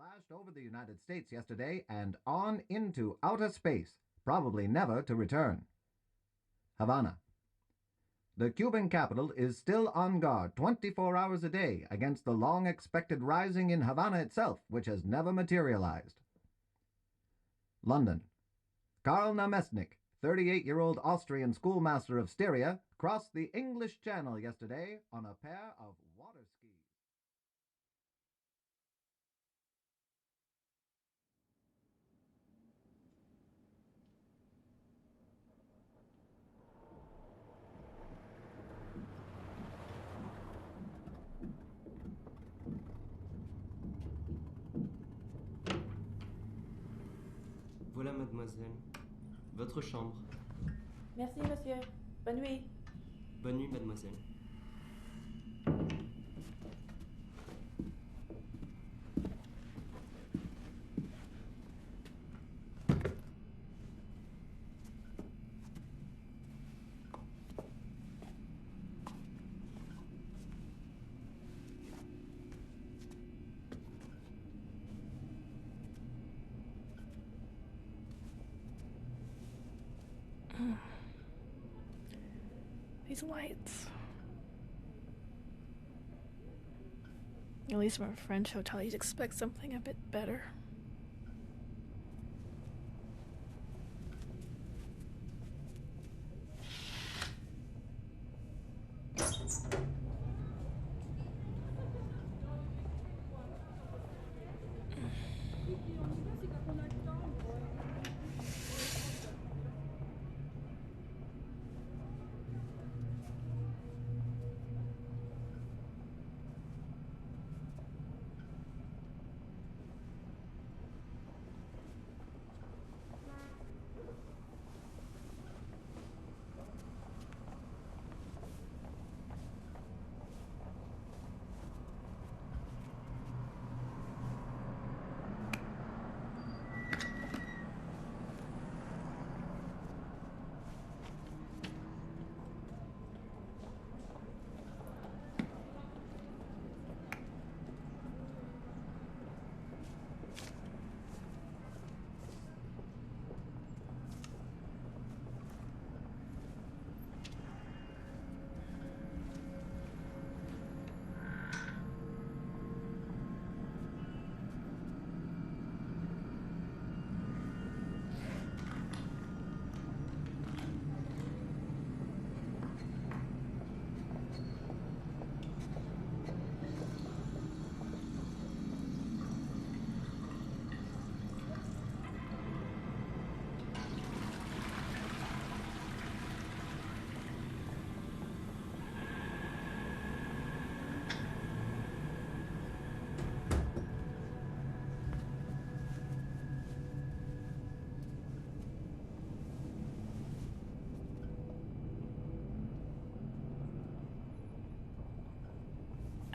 flashed over the United States yesterday and on into outer space, probably never to return. Havana. The Cuban capital is still on guard 24 hours a day against the long-expected rising in Havana itself, which has never materialized. London. Karl Namestnik, 38-year-old Austrian schoolmaster of Styria, crossed the English Channel yesterday on a pair of water skis. Voilà, mademoiselle. Votre chambre. Merci, monsieur. Bonne nuit. Bonne nuit, mademoiselle. These lights. At least from a French hotel, you'd expect something a bit better.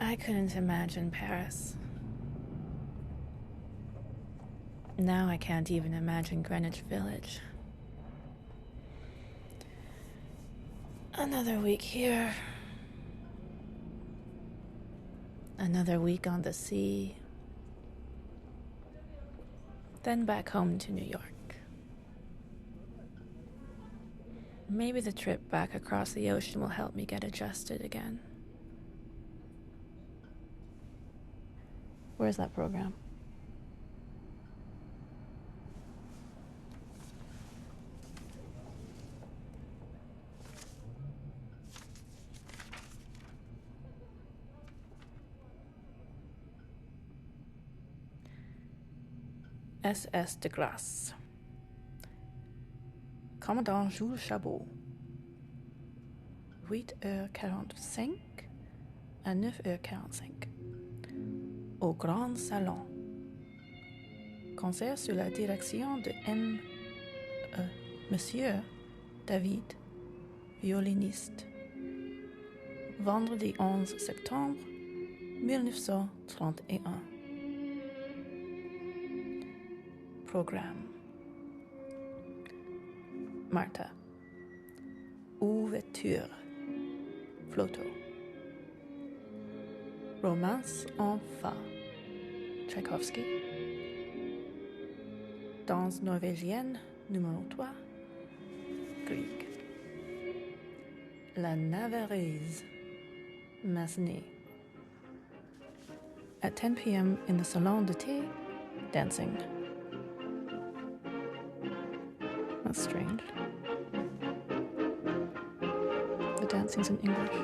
I couldn't imagine Paris. Now I can't even imagine Greenwich Village. Another week here. Another week on the sea. Then back home to New York. Maybe the trip back across the ocean will help me get adjusted again. Where's that program? SS de Grasse. Commandant Jules Chabot. 8h45 à 9h45. Au Grand Salon. Concert sous la direction de Monsieur David, violiniste. Vendredi 11 septembre 1931. Programme. Martha. Ouverture. Flotto. Romance en fa. Tchaïkovski. Danse norvégienne numéro 3, Grieg. La Navarraise, Massenet. At 10 p.m. in the Salon de Thé, dancing. That's strange. The dancing's in English.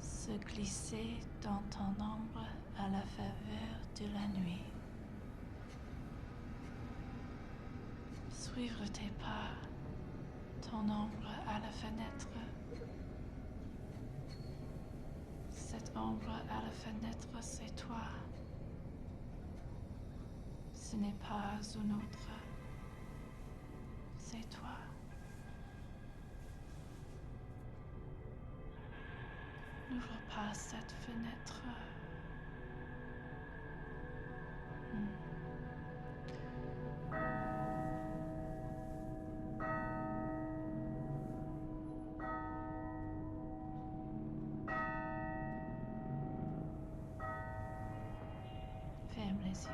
Se glisser dans ton ombre à la faveur de la nuit. Suivre tes pas, ton ombre à la fenêtre. Cette ombre à la fenêtre, c'est toi. Ce n'est pas un autre. C'est toi. N'ouvre pas cette fenêtre. Ferme les yeux.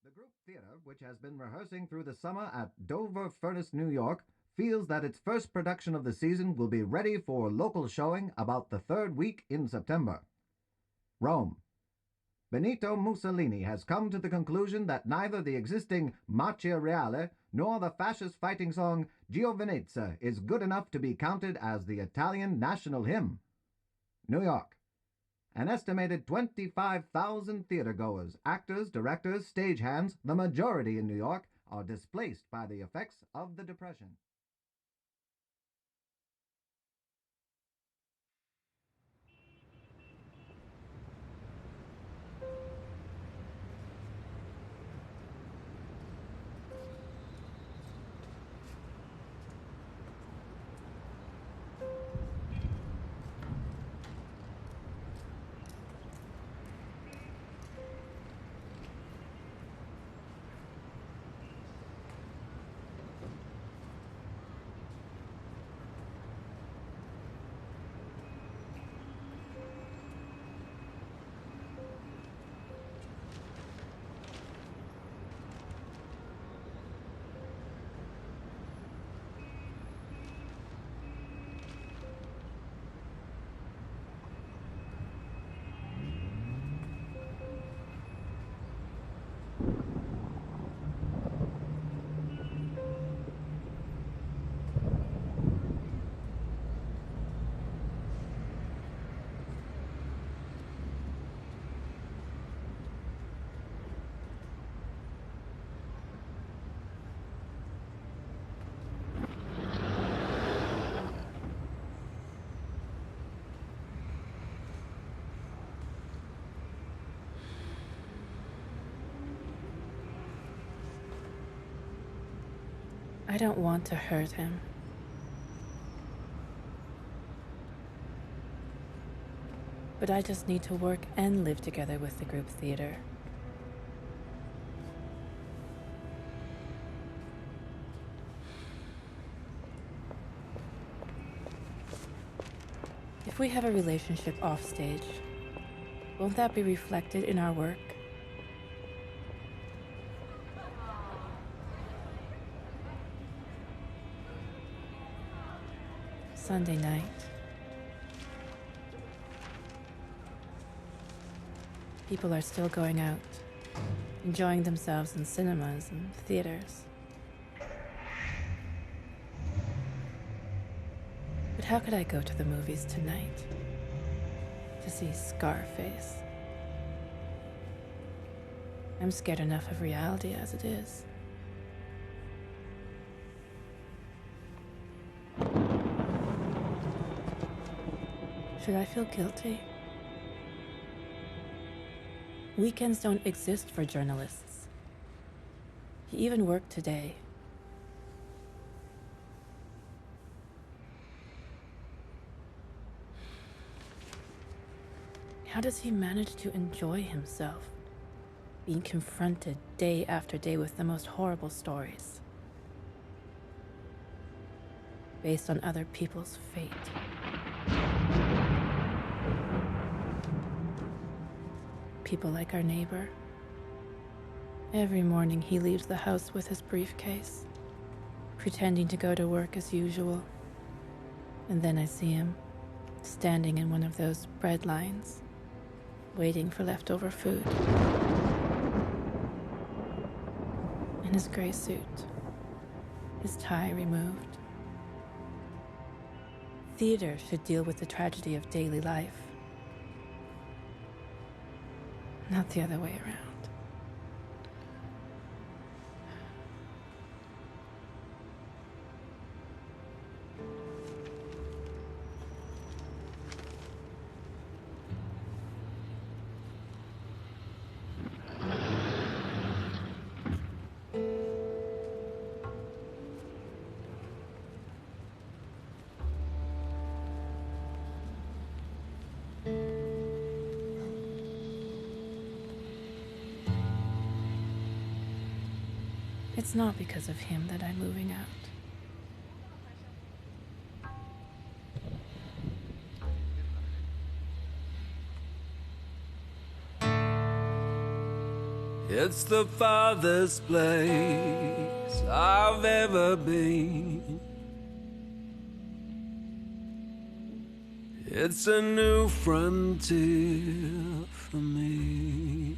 The Group Theater, which has been rehearsing through the summer at Dover Furnace, New York, feels that its first production of the season will be ready for local showing about the third week in September. Rome. Benito Mussolini has come to the conclusion that neither the existing Marcia Reale nor the fascist fighting song Giovinezza is good enough to be counted as the Italian national hymn. New York. An estimated 25,000 theatergoers, actors, directors, stagehands, the majority in New York, are displaced by the effects of the Depression. I don't want to hurt him. But I just need to work and live together with the group theater If we have a relationship offstage, won't that be reflected in our work? Sunday night. People are still going out, enjoying themselves in cinemas and theaters. But how could I go to the movies tonight to see Scarface? I'm scared enough of reality as it is. Should I feel guilty? Weekends don't exist for journalists. He even worked today. How does he manage to enjoy himself, being confronted day after day with the most horrible stories, based on other people's fate? People like our neighbor. Every morning he leaves the house with his briefcase, pretending to go to work as usual. And then I see him standing in one of those bread lines, waiting for leftover food. In his gray suit, his tie removed. Theater should deal with the tragedy of daily life, not the other way around. It's not because of him that I'm moving out. It's the farthest place I've ever been. It's a new frontier for me.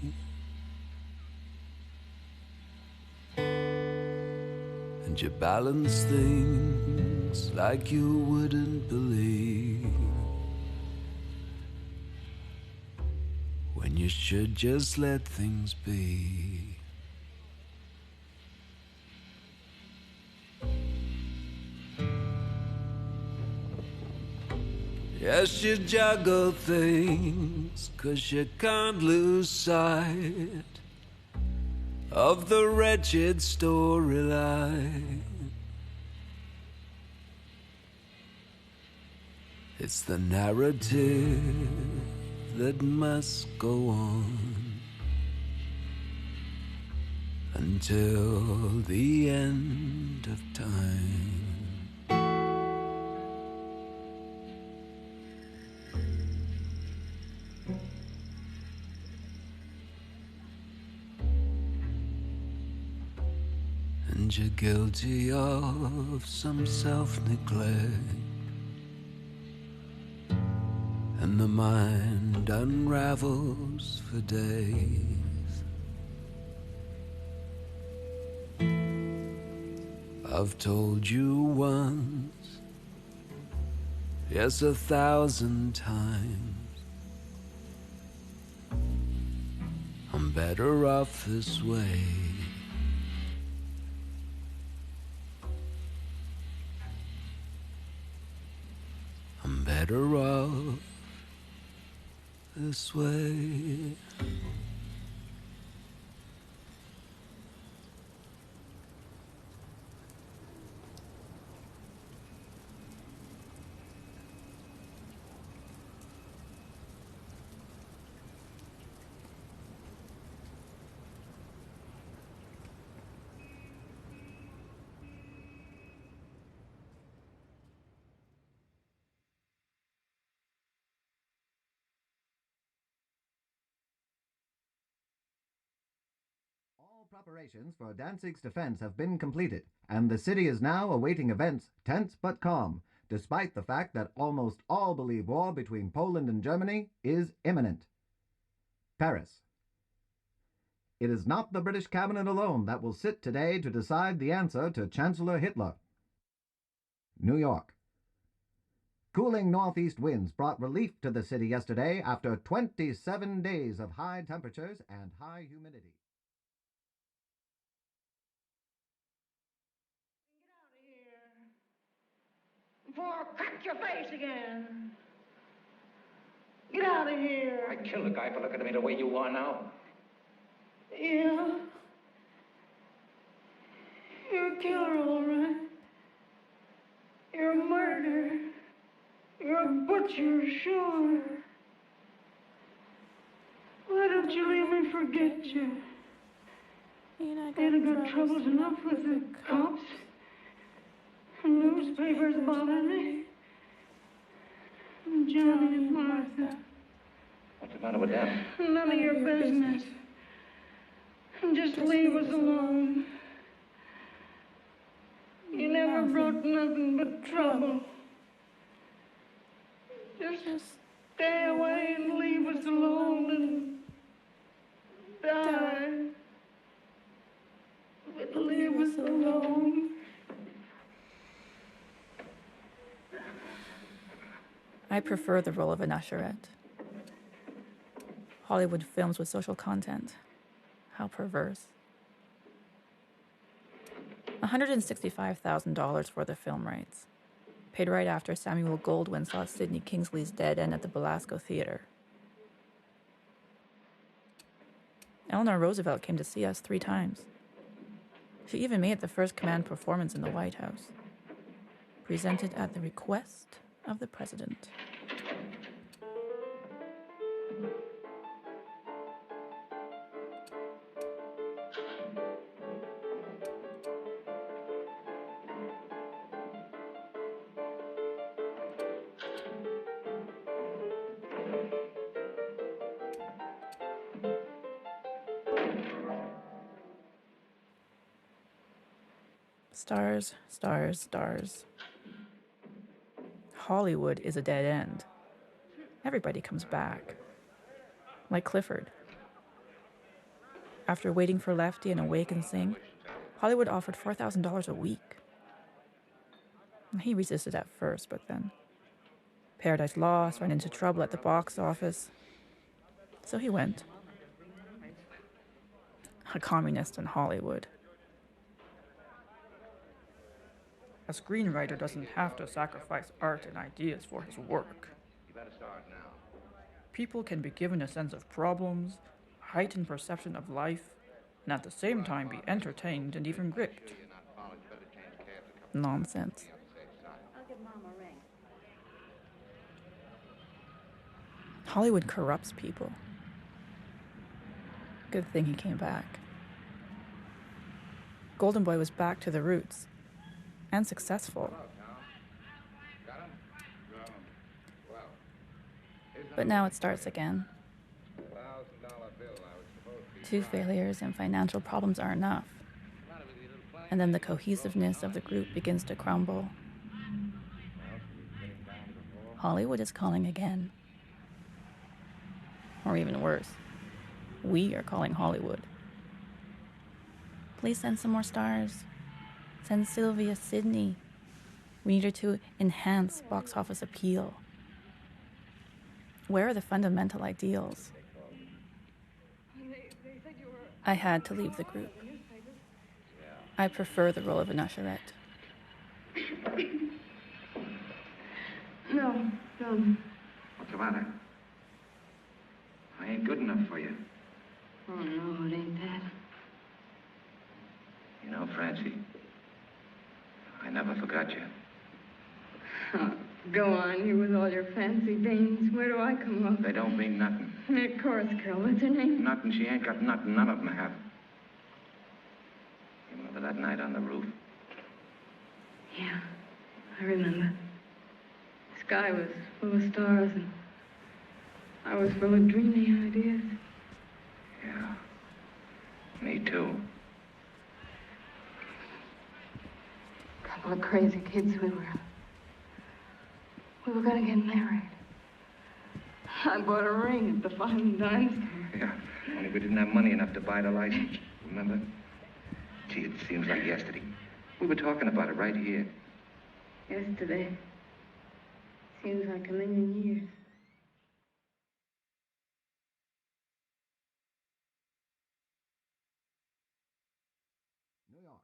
And you balance things like you wouldn't believe, when you should just let things be. Yes, you juggle things 'cause you can't lose sight of the wretched storyline. It's the narrative that must go on until the end of time. And you're guilty of some self-neglect, and the mind unravels for days. I've told you once, yes, 1,000 times, I'm better off this way. I'm better off this way. Preparations for Danzig's defense have been completed, and the city is now awaiting events, tense but calm, despite the fact that almost all believe war between Poland and Germany is imminent. Paris. It is not the British cabinet alone that will sit today to decide the answer to Chancellor Hitler. New York. Cooling northeast winds brought relief to the city yesterday after 27 days of high temperatures and high humidity. Get out of here before I crack your face again. Get out of here. I'd kill a guy for looking at me the way you are now. Yeah. You're a killer, all right. You're a murderer. You're a butcher, sure. Why don't you leave me forget you? Ain't I got troubles enough with the cops? Newspapers bother me. Johnny and Martha. What's the matter with them? None of your business. Just leave us alone. You never brought nothing but trouble. Just stay away and leave us alone and die. But leave us alone. I prefer the role of an usherette. Hollywood films with social content. How perverse. $165,000 for the film rights. Paid right after Samuel Goldwyn saw Sidney Kingsley's Dead End at the Belasco Theater. Eleanor Roosevelt came to see us 3 times. She even made the first command performance in the White House. Presented at the request of the president. Stars, stars, stars. Hollywood is a dead end. Everybody comes back. Like Clifford. After waiting for Lefty and Awake and Sing, Hollywood offered $4,000 a week. He resisted at first, but then Paradise Lost ran into trouble at the box office. So he went. A communist in Hollywood. A screenwriter doesn't have to sacrifice art and ideas for his work. You better start now. People can be given a sense of problems, a heightened perception of life, and at the same time be entertained and even gripped. Nonsense. I'll give Mom a ring. Hollywood corrupts people. Good thing he came back. Golden Boy was back to the roots. And successful. But now it starts again. 2 failures and financial problems are enough. And then the cohesiveness of the group begins to crumble. Hollywood is calling again. Or even worse, we are calling Hollywood. Please send some more stars. Send Sylvia Sidney. We need her to enhance box office appeal. Where are the fundamental ideals? I had to leave the group. I prefer the role of an usherette. No, don't. What's the matter? I ain't good enough for you. Oh, no, it ain't that. You know, Francie, I never forgot you. Oh, go on, you with all your fancy beans. Where do I come up? They don't mean nothing. Of course, girl. What's her name? Nothing. She ain't got nothing. None of them have. You remember that night on the roof? Yeah, I remember. The sky was full of stars, and I was full of dreamy ideas. Yeah. Me too. couple of crazy kids. We were gonna get married. I bought a ring at the Fine Dine store. Yeah, only we didn't have money enough to buy the license. Remember? Gee, it seems like yesterday. We were talking about it right here. Yesterday. Seems like a million years. New York.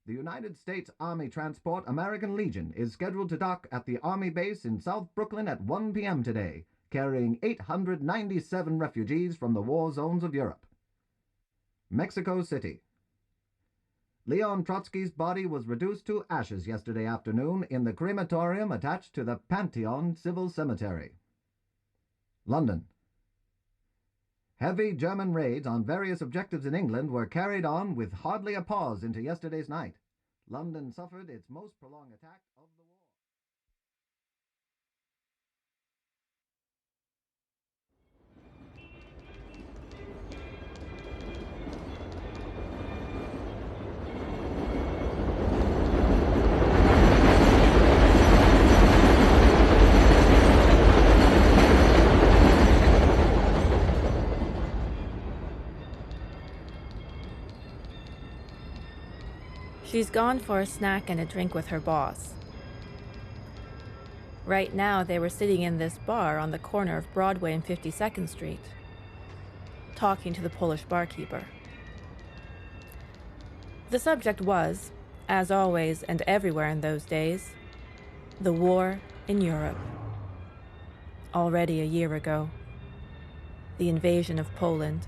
The United States Army Transport American Legion is scheduled to dock at the Army base in South Brooklyn at 1 p.m. today, carrying 897 refugees from the war zones of Europe. Mexico City. Leon Trotsky's body was reduced to ashes yesterday afternoon in the crematorium attached to the Pantheon Civil Cemetery. London. Heavy German raids on various objectives in England were carried on with hardly a pause into yesterday's night. London suffered its most prolonged attack of the war. She's gone for a snack and a drink with her boss. Right now, they were sitting in this bar on the corner of Broadway and 52nd Street, talking to the Polish barkeeper. The subject was, as always and everywhere in those days, the war in Europe. Already a year ago, the invasion of Poland.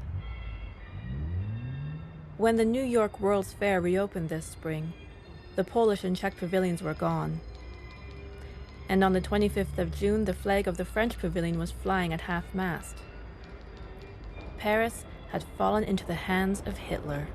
When the New York World's Fair reopened this spring, the Polish and Czech pavilions were gone. And on the 25th of June, the flag of the French pavilion was flying at half-mast. Paris had fallen into the hands of Hitler.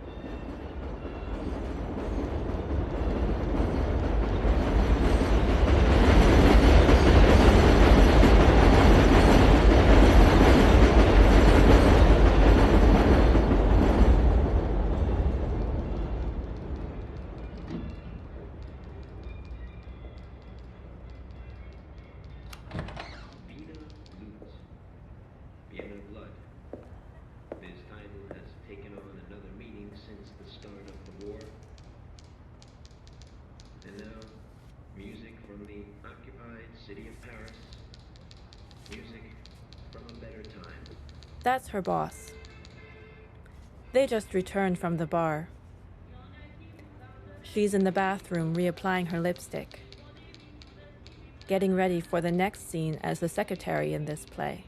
That's her boss. They just returned from the bar. She's in the bathroom reapplying her lipstick, getting ready for the next scene as the secretary in this play.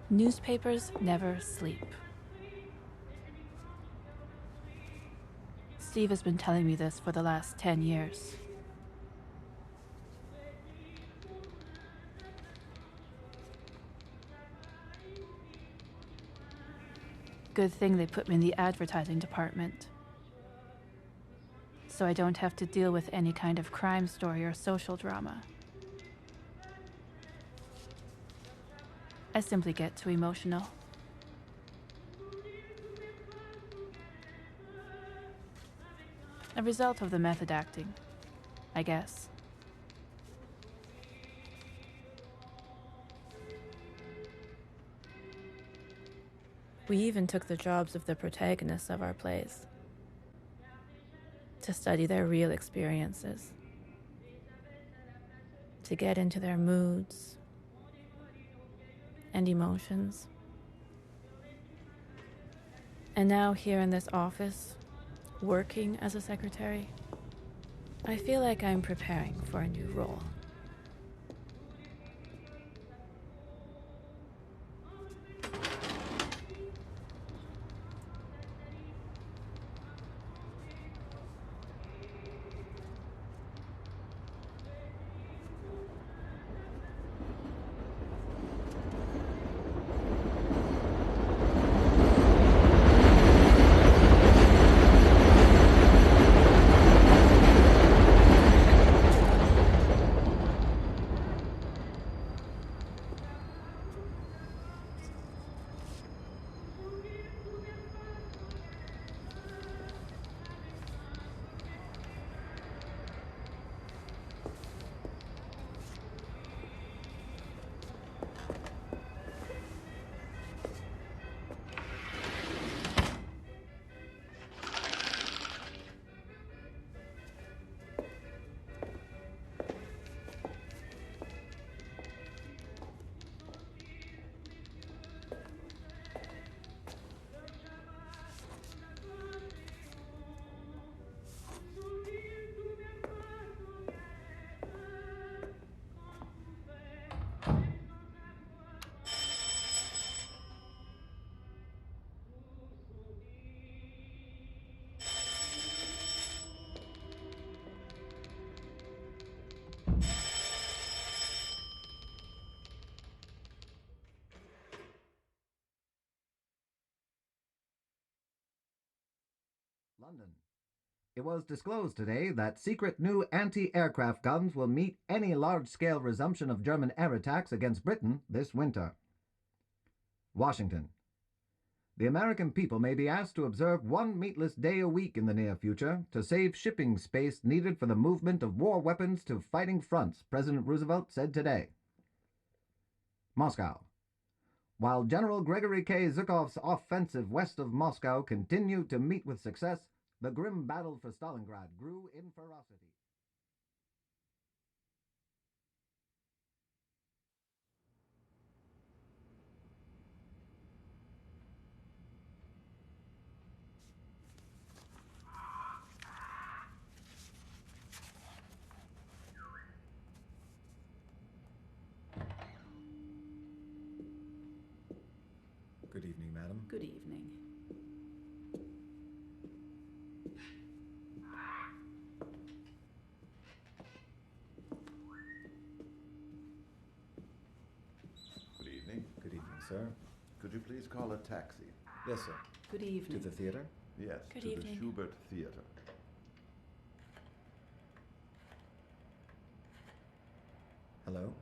Newspapers never sleep. Steve has been telling me this for the last 10 years. Good thing they put me in the advertising department, so I don't have to deal with any kind of crime story or social drama. I simply get too emotional. A result of the method acting, I guess. We even took the jobs of the protagonists of our plays to study their real experiences, to get into their moods and emotions. And now here in this office, working as a secretary, I feel like I'm preparing for a new role. London. It was disclosed today that secret new anti-aircraft guns will meet any large-scale resumption of German air attacks against Britain this winter. Washington. The American people may be asked to observe one meatless day a week in the near future to save shipping space needed for the movement of war weapons to fighting fronts, President Roosevelt said today. Moscow. While General Gregory K. Zhukov's offensive west of Moscow continued to meet with success, the grim battle for Stalingrad grew in ferocity. Good evening, madam. Good evening. Good evening. Good evening, sir. Could you please call a taxi? Yes, sir. Good evening. To the theater? Yes, Good to evening. the Schubert Theater. Hello?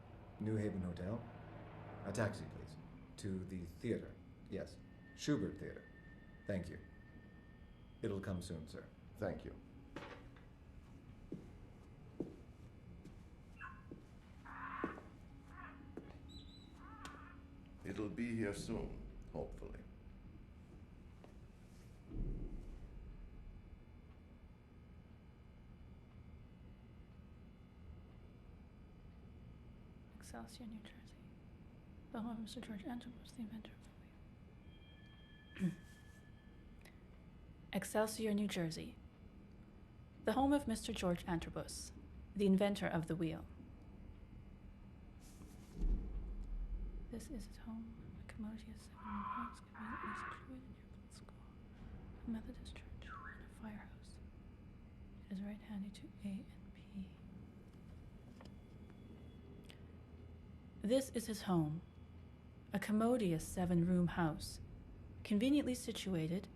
New Haven Hotel? A taxi, please. To the theater. Yes. Schubert Theater. Thank you. It'll come soon, sir. Thank you. It'll be here soon, hopefully. Excelsior, New Jersey. The home of Mr. George Antrobus, the inventor of the wheel. Excelsior, New Jersey. The home of Mr. George Antrobus, the inventor of the wheel. This is his home, a commodious 7-room house conveniently situated near Blitz School, a Methodist church, and a firehouse. It is right handy to A and P. This is his home, a commodious 7-room house, conveniently situated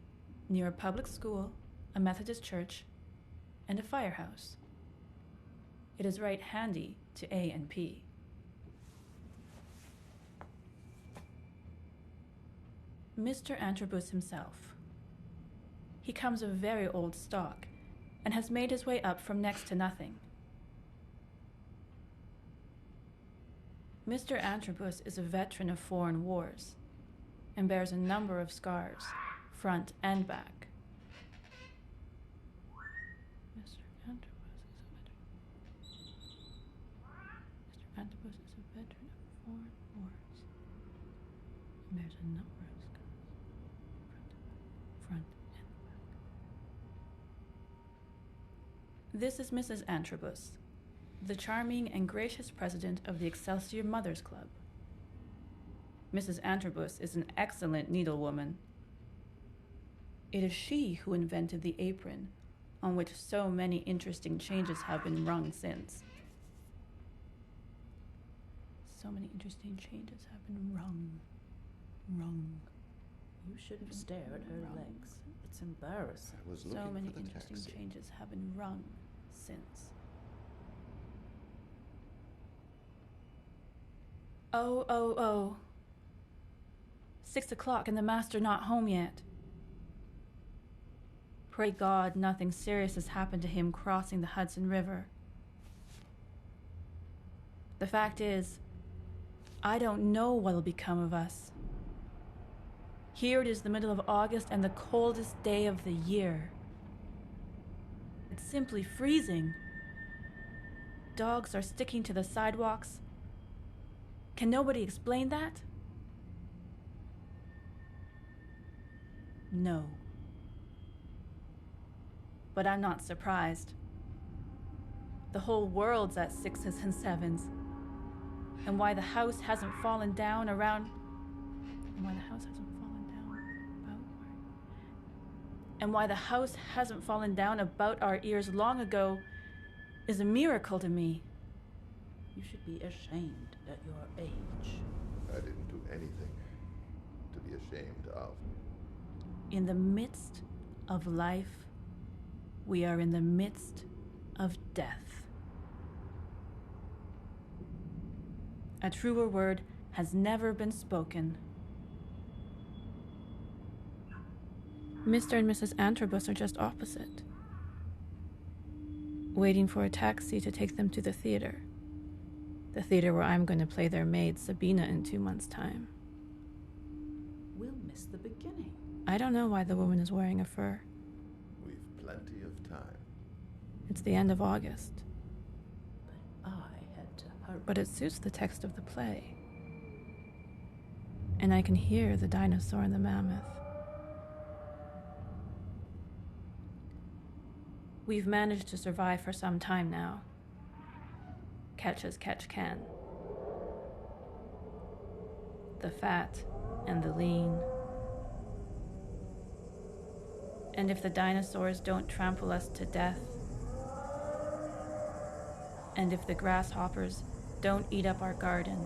near a public school, a Methodist church, and a firehouse. It is right handy to A and P. Mr. Antrobus himself. He comes of very old stock and has made his way up from next to nothing. Mr. Antrobus is a veteran of foreign wars and bears a number of scars, front and back. Mr. Antrobus is a veteran of foreign wars and bears a number of scars, front and back. This is Mrs. Antrobus, the charming and gracious president of the Excelsior Mothers Club. Mrs. Antrobus is an excellent needlewoman. It is she who invented the apron, on which so many interesting changes have been rung since. So many interesting changes have been rung. You shouldn't stare at her legs. It's embarrassing. I was So looking many for the interesting taxi. changes have been rung since. Oh. 6 o'clock and the master not home yet. Pray God nothing serious has happened to him crossing the Hudson River. The fact is, I don't know what'll become of us. Here it is the middle of August and the coldest day of the year. It's simply freezing. Dogs are sticking to the sidewalks. Can nobody explain that? No. But I'm not surprised. The whole world's at 6s and 7s. And why the house hasn't fallen down about our ears long ago is a miracle to me. You should be ashamed at your age. I didn't do anything to be ashamed of. In the midst of life We are in the midst of death. A truer word has never been spoken. Mr. and Mrs. Antrobus are just opposite, waiting for a taxi to take them to the theater where I'm going to play their maid Sabina in 2 months' time. We'll miss the beginning. I don't know why the woman is wearing a fur. We've plenty of time. It's the end of August. But I had to hurry. But it suits the text of the play. And I can hear the dinosaur and the mammoth. We've managed to survive for some time now. Catch as catch can. The fat and the lean. And if the dinosaurs don't trample us to death, and if the grasshoppers don't eat up our garden,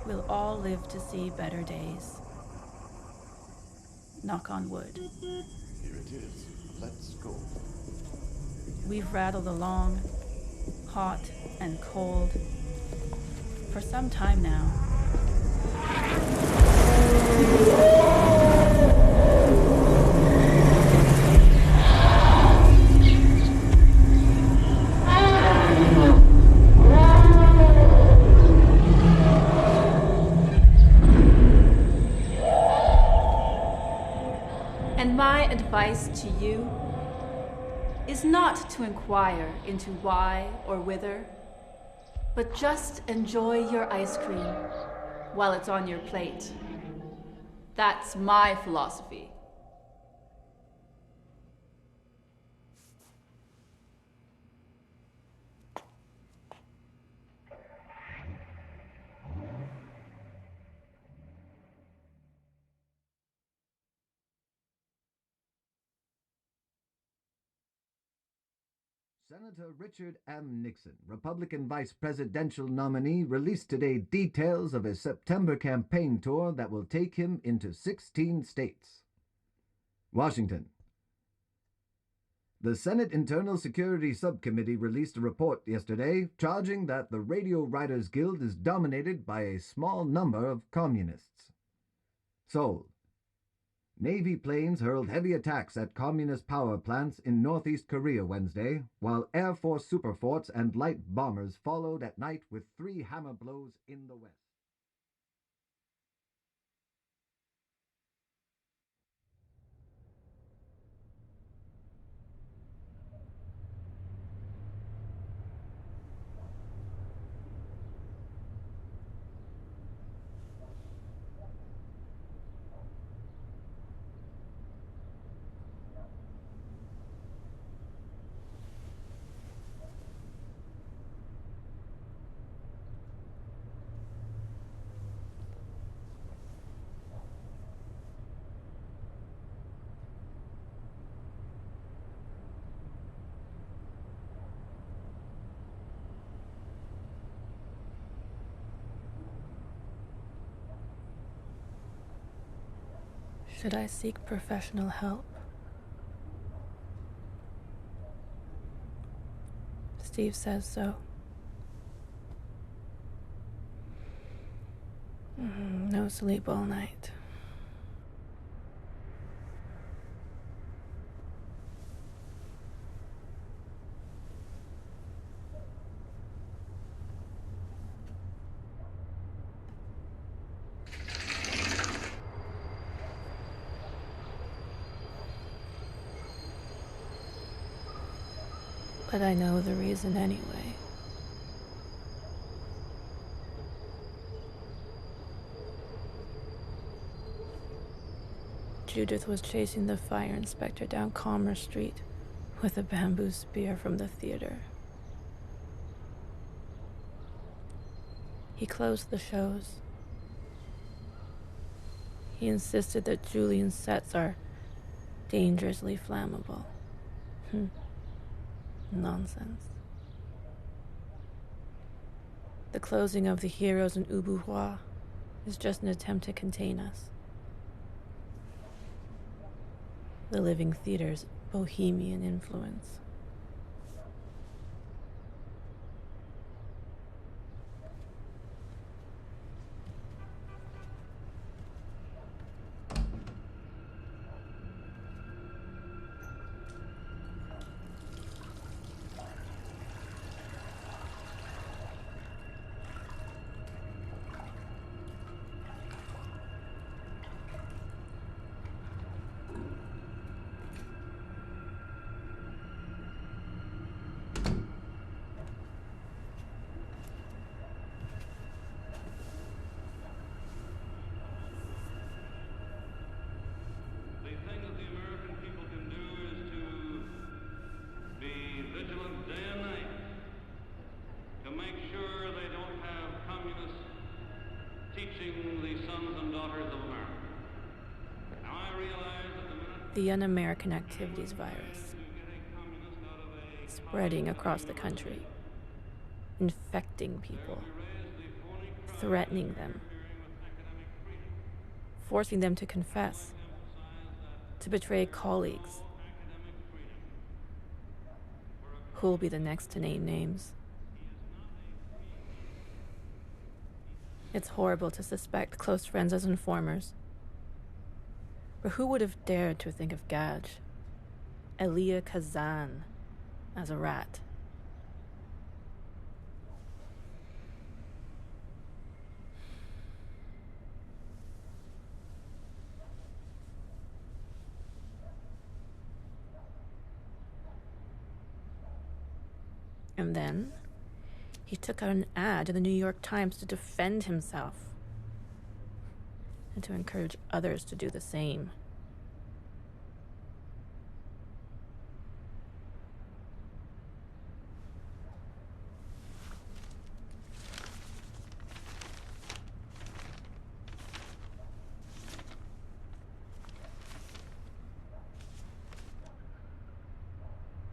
we'll all live to see better days. Knock on wood. Here it is. Let's go. We've rattled along, hot and cold, for some time now. And my advice to you is not to inquire into why or whither, but just enjoy your ice cream while it's on your plate. That's my philosophy. Senator Richard M. Nixon, Republican vice presidential nominee, released today details of his September campaign tour that will take him into 16 states. Washington. The Senate Internal Security Subcommittee released a report yesterday charging that the Radio Writers Guild is dominated by a small number of communists. Seoul. Navy planes hurled heavy attacks at communist power plants in northeast Korea Wednesday, while Air Force superforts and light bombers followed at night with 3 hammer blows in the west. Should I seek professional help? Steve says so. No sleep all night. But I know the reason anyway. Judith was chasing the fire inspector down Commerce Street with a bamboo spear from the theater. He closed the shows. He insisted that Julian's sets are dangerously flammable. Nonsense. The closing of the Heroes in Ubuhua is just an attempt to contain us. The living theaters bohemian influence. The Un-American Activities virus, spreading across the country, infecting people, threatening them, forcing them to confess, to betray colleagues. Who'll be the next to name names? It's horrible to suspect close friends as informers. But who would have dared to think of Gaj, Elia Kazan, as a rat? And then he took out an ad in the New York Times to defend himself and to encourage others to do the same.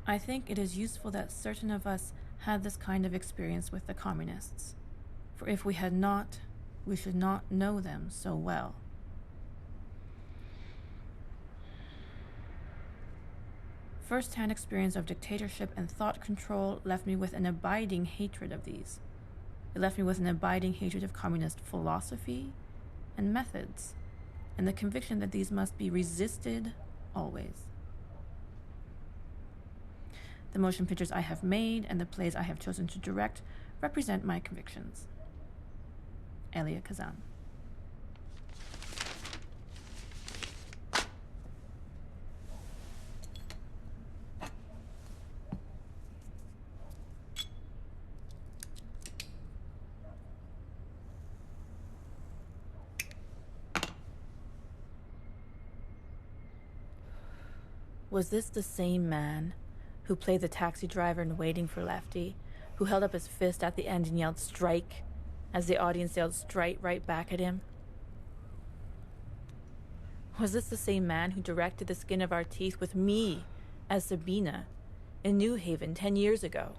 I think it is useful that certain of us had this kind of experience with the communists, for if we had not, we should not know them so well. First-hand experience of dictatorship and thought control left me with an abiding hatred of these. It left me with an abiding hatred of communist philosophy and methods, and the conviction that these must be resisted always. The motion pictures I have made and the plays I have chosen to direct represent my convictions. Elia Kazan. Was this the same man who played the taxi driver in Waiting for Lefty, who held up his fist at the end and yelled "strike" as the audience yelled "strike" right back at him? Was this the same man who directed The Skin of Our Teeth with me as Sabina in New Haven 10 years ago?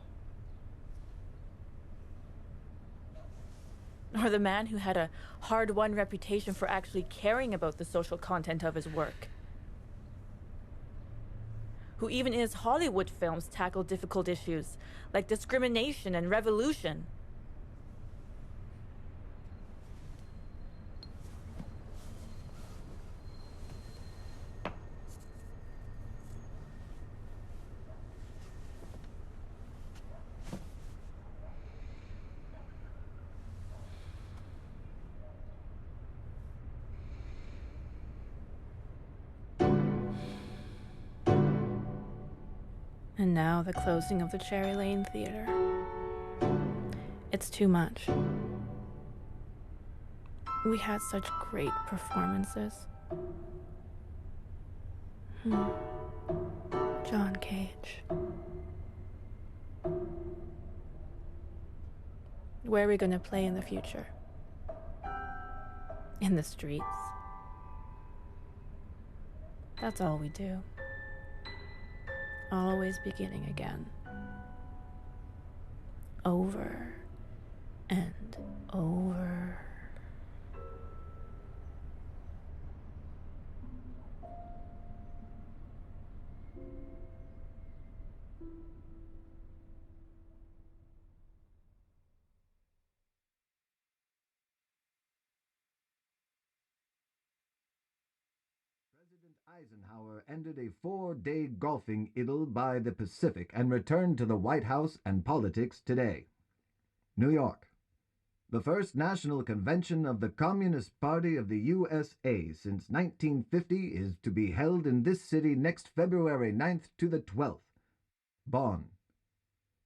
Or the man who had a hard-won reputation for actually caring about the social content of his work? Who even in his Hollywood films tackled difficult issues like discrimination and revolution? And now the closing of the Cherry Lane Theater. It's too much. We had such great performances. John Cage. Where are we going to play in the future? In the streets. That's all we do. Always beginning again. Over and over. Eisenhower ended a 4-day golfing idyll by the Pacific and returned to the White House and politics today. New York. The first national convention of the Communist Party of the USA since 1950 is to be held in this city next February 9th to the 12th. Bonn.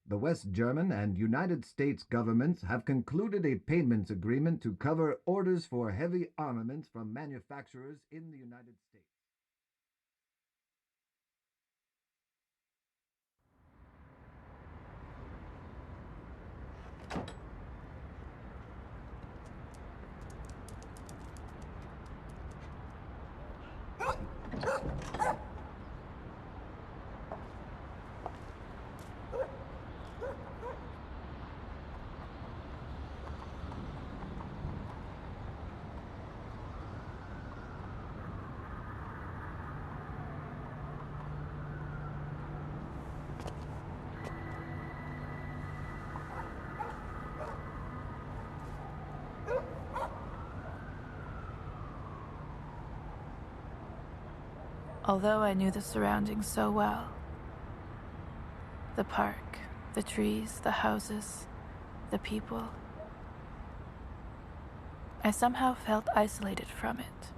The West German and United States governments have concluded a payments agreement to cover orders for heavy armaments from manufacturers in the United States. Although I knew the surroundings so well, the park, the trees, the houses, the people, I somehow felt isolated from it.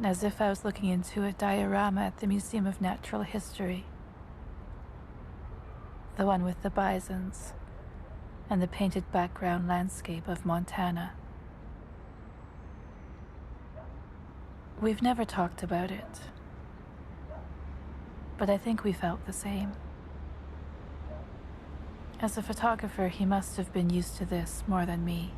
As if I was looking into a diorama at the Museum of Natural History. The one with the bisons and the painted background landscape of Montana. We've never talked about it, but I think we felt the same. As a photographer, he must have been used to this more than me.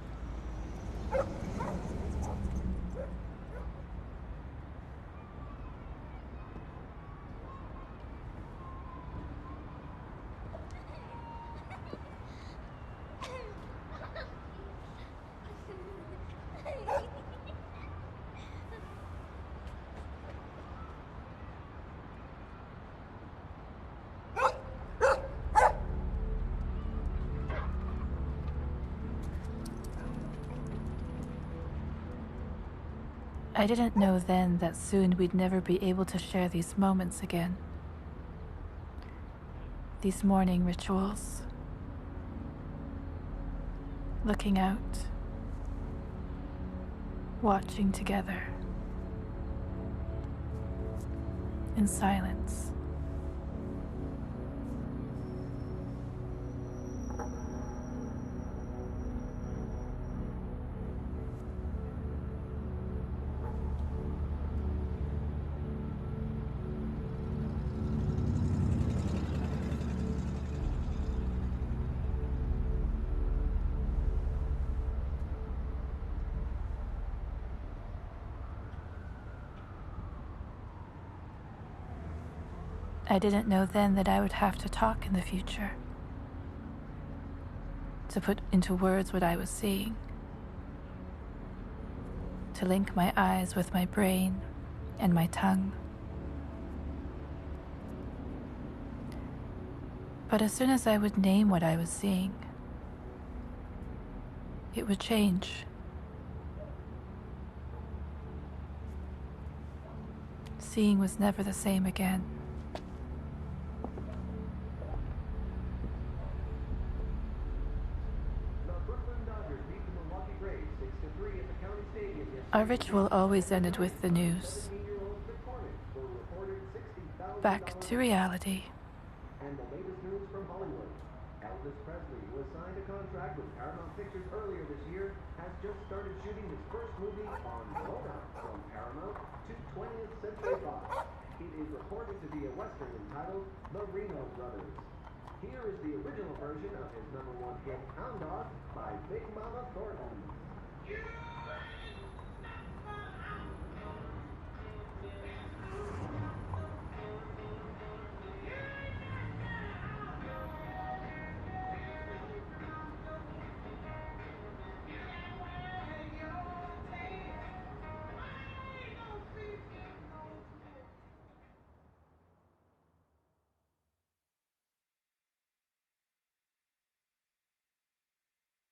I didn't know then that soon we'd never be able to share these moments again. These morning rituals. Looking out. Watching together. In silence. I didn't know then that I would have to talk in the future, to put into words what I was seeing, to link my eyes with my brain and my tongue. But as soon as I would name what I was seeing, it would change. Seeing was never the same again. Our ritual always ended with the news. Back to reality. And the latest news from Hollywood. Elvis Presley, who has signed a contract with Paramount Pictures earlier this year, has just started shooting his first movie on Blown Up from Paramount to 20th Century Fox. It is reported to be a western entitled The Reno Brothers. Here is the original version of his #1 hit Hound Dog by Big Mama Thornton.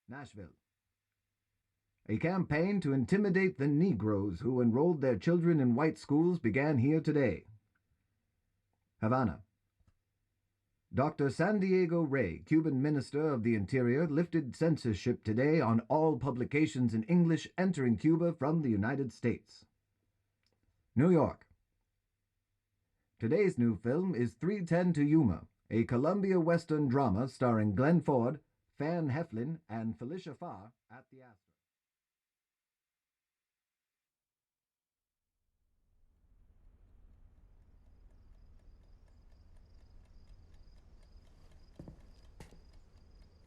Nashville. A campaign to intimidate the Negroes who enrolled their children in white schools began here today. Havana. Dr. San Diego Rey, Cuban Minister of the Interior, lifted censorship today on all publications in English entering Cuba from the United States. New York. Today's new film is 3:10 to Yuma, a Columbia Western drama starring Glenn Ford, Fan Heflin, and Felicia Farr at the Astor.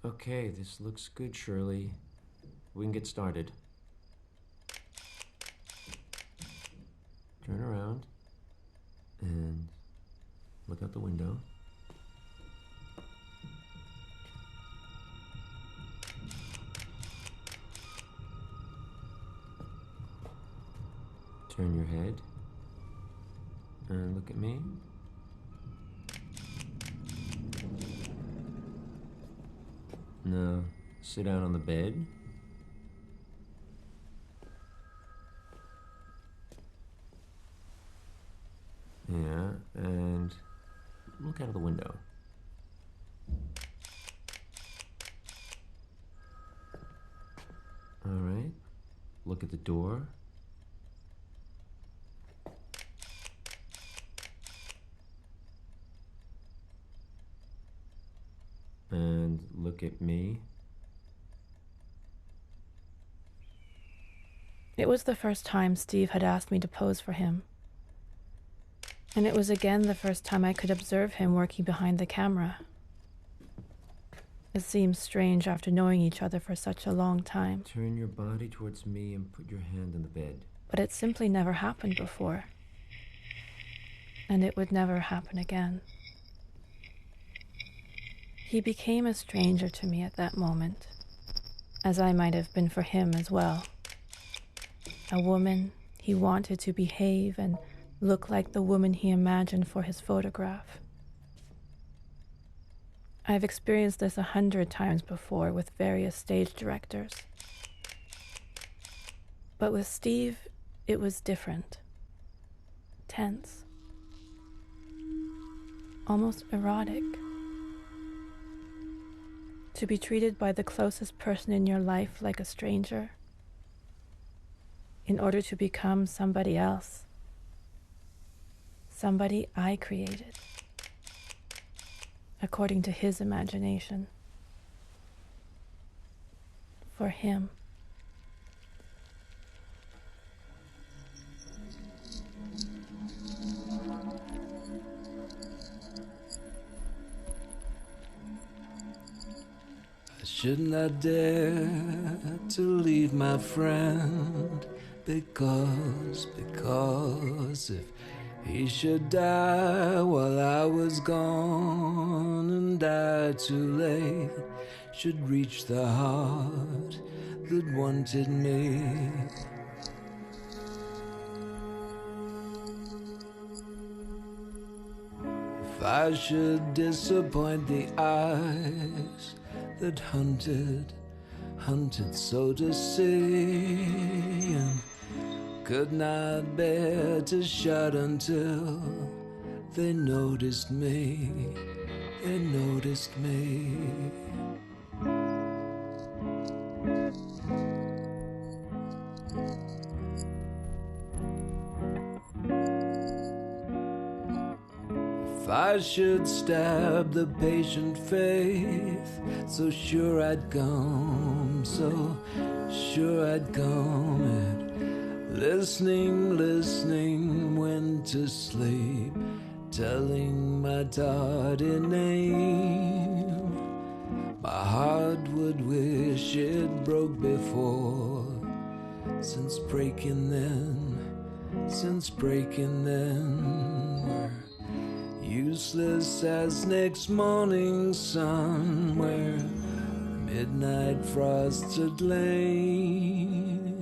Okay, this looks good, Shirley. We can get started. Turn around and look out the window. Turn your head and look at me. Now, sit down on the bed. Yeah, and look out of the window. All right, look at the door. And look at me. It was the first time Steve had asked me to pose for him. And it was again the first time I could observe him working behind the camera. It seems strange after knowing each other for such a long time. Turn your body towards me and put your hand on the bed. But it simply never happened before. And it would never happen again. He became a stranger to me at that moment, as I might have been for him as well. A woman he wanted to behave and look like the woman he imagined for his photograph. I've experienced this 100 times before with various stage directors. But with Steve, it was different. Tense. Almost erotic. To be treated by the closest person in your life like a stranger, in order to become somebody else, somebody I created, according to his imagination, for him. Should not dare to leave my friend because if he should die while I was gone and die too late, should reach the heart that wanted me. If I should disappoint the eyes that hunted so to see, and could not bear to shut until they noticed me, they noticed me. If I should stab the patient faith, so sure I'd come, so sure I'd come, and listening when to sleep, telling my tardy name. My heart would wish it broke before, since breaking then, we're useless as next morning's sun, where midnight frosts had lain.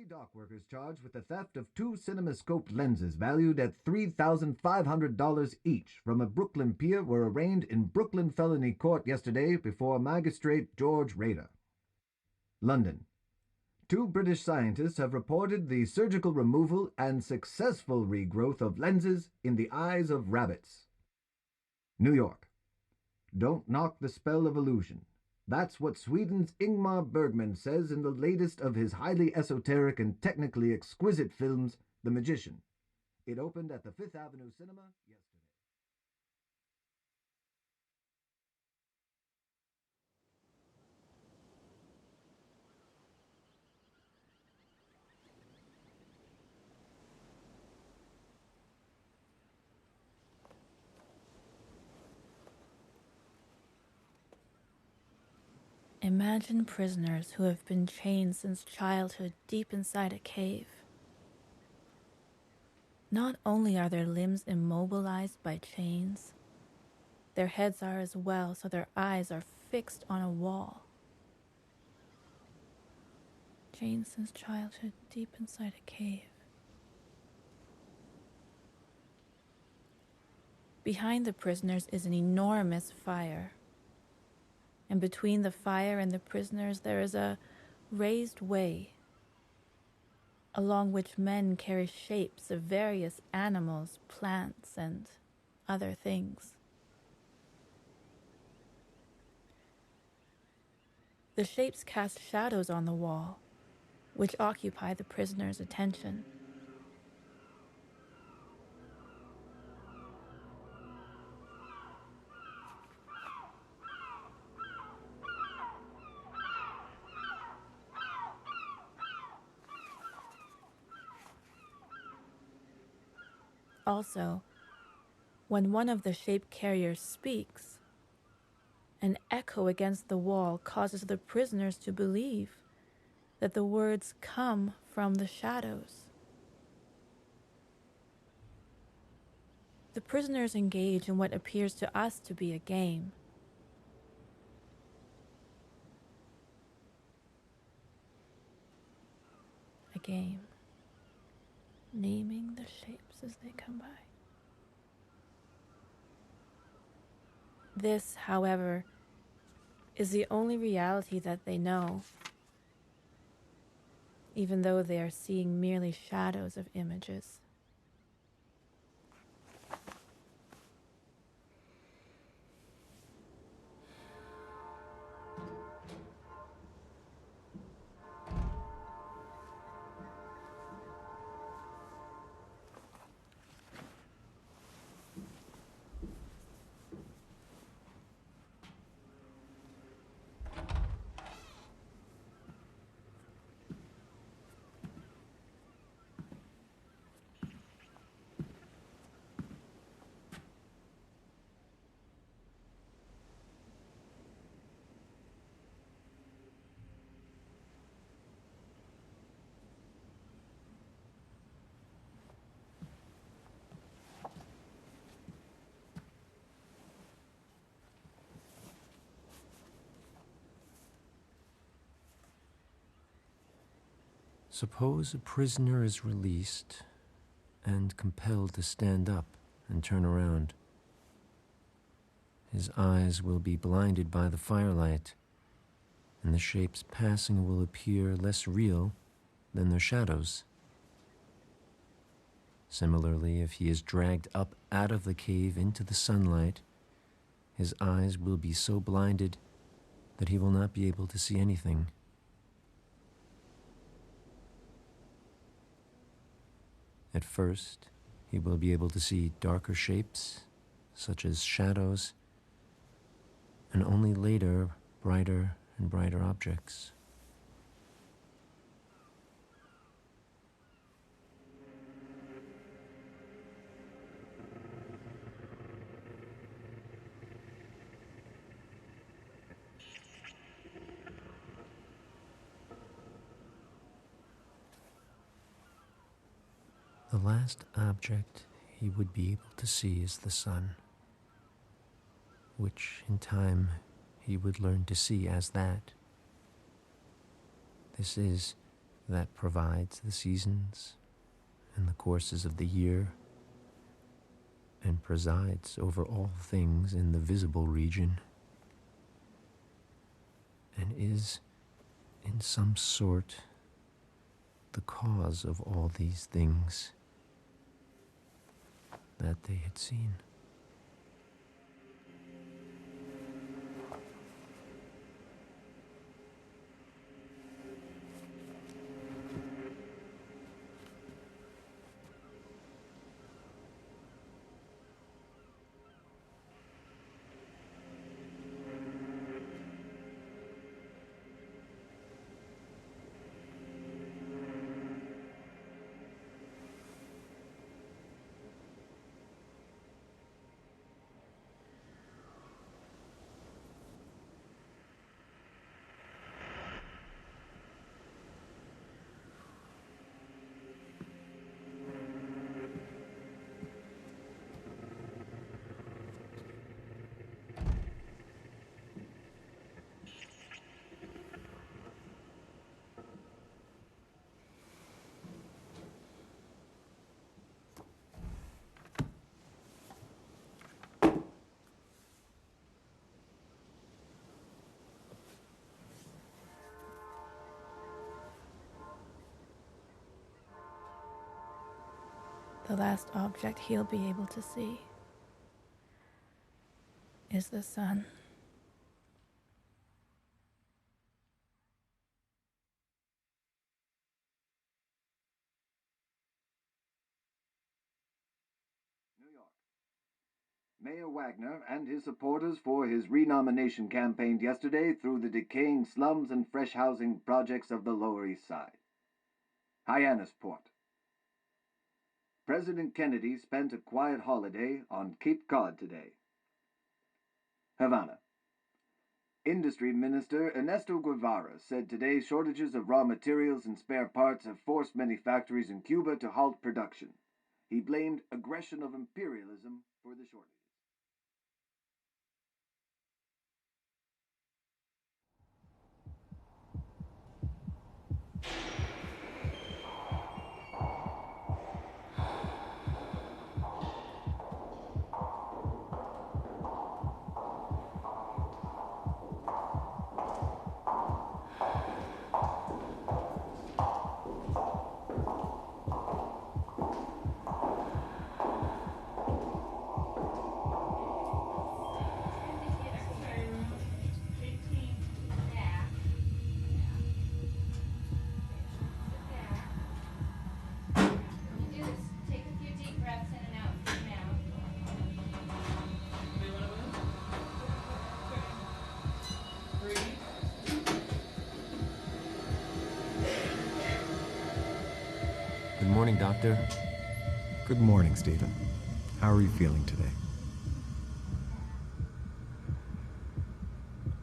3 dock workers charged with the theft of 2 cinemascope lenses valued at $3,500 each from a Brooklyn pier were arraigned in Brooklyn Felony Court yesterday before Magistrate George Rader. London. 2 British scientists have reported the surgical removal and successful regrowth of lenses in the eyes of rabbits. New York. Don't knock the spell of illusion. That's what Sweden's Ingmar Bergman says in the latest of his highly esoteric and technically exquisite films, The Magician. It opened at the Fifth Avenue Cinema yesterday. Imagine prisoners who have been chained since childhood deep inside a cave. Not only are their limbs immobilized by chains, their heads are as well, so their eyes are fixed on a wall. Chained since childhood deep inside a cave. Behind the prisoners is an enormous fire. And between the fire and the prisoners there is a raised way, along which men carry shapes of various animals, plants, and other things. The shapes cast shadows on the wall, which occupy the prisoners' attention. Also, when one of the shape carriers speaks, an echo against the wall causes the prisoners to believe that the words come from the shadows. The prisoners engage in what appears to us to be a game. A game. Naming the shapes as they come by. This, however, is the only reality that they know, even though they are seeing merely shadows of images. Suppose a prisoner is released and compelled to stand up and turn around. His eyes will be blinded by the firelight, and the shapes passing will appear less real than their shadows. Similarly, if he is dragged up out of the cave into the sunlight, his eyes will be so blinded that he will not be able to see anything. At first, he will be able to see darker shapes, such as shadows, and only later, brighter and brighter objects. The last object he would be able to see is the sun, which in time he would learn to see as that. This is that provides the seasons and the courses of the year, and presides over all things in the visible region, and is, in some sort, the cause of all these things that they had seen. The last object he'll be able to see is the sun. New York. Mayor Wagner and his supporters for his renomination campaigned yesterday through the decaying slums and fresh housing projects of the Lower East Side. Hyannisport. President Kennedy spent a quiet holiday on Cape Cod today. Havana. Industry Minister Ernesto Guevara said today shortages of raw materials and spare parts have forced many factories in Cuba to halt production. He blamed aggression of imperialism for the shortages. Good morning, Doctor. Good morning, Stephen. How are you feeling today?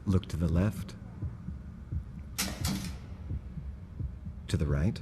Look to the left. To the right.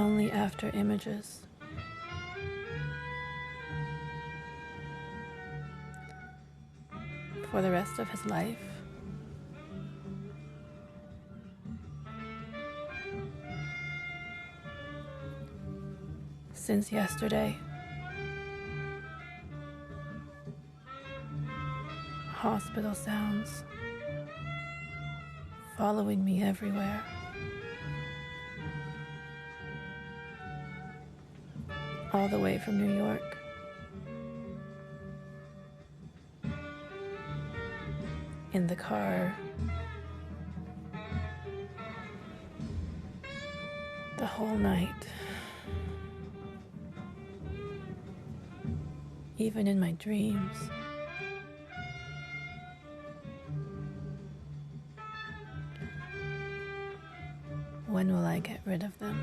only after images. For the rest of his life, since yesterday, hospital sounds following me everywhere. All the way from New York. In the car. The whole night. Even in my dreams. When will I get rid of them?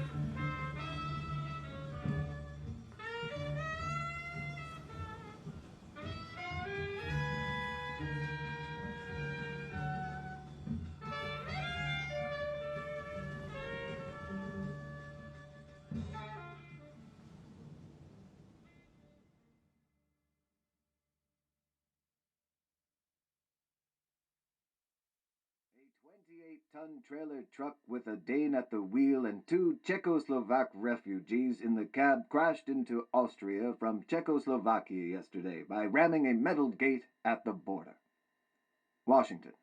A 28-ton trailer truck with a Dane at the wheel and 2 Czechoslovak refugees in the cab crashed into Austria from Czechoslovakia yesterday by ramming a metal gate at the border. Washington.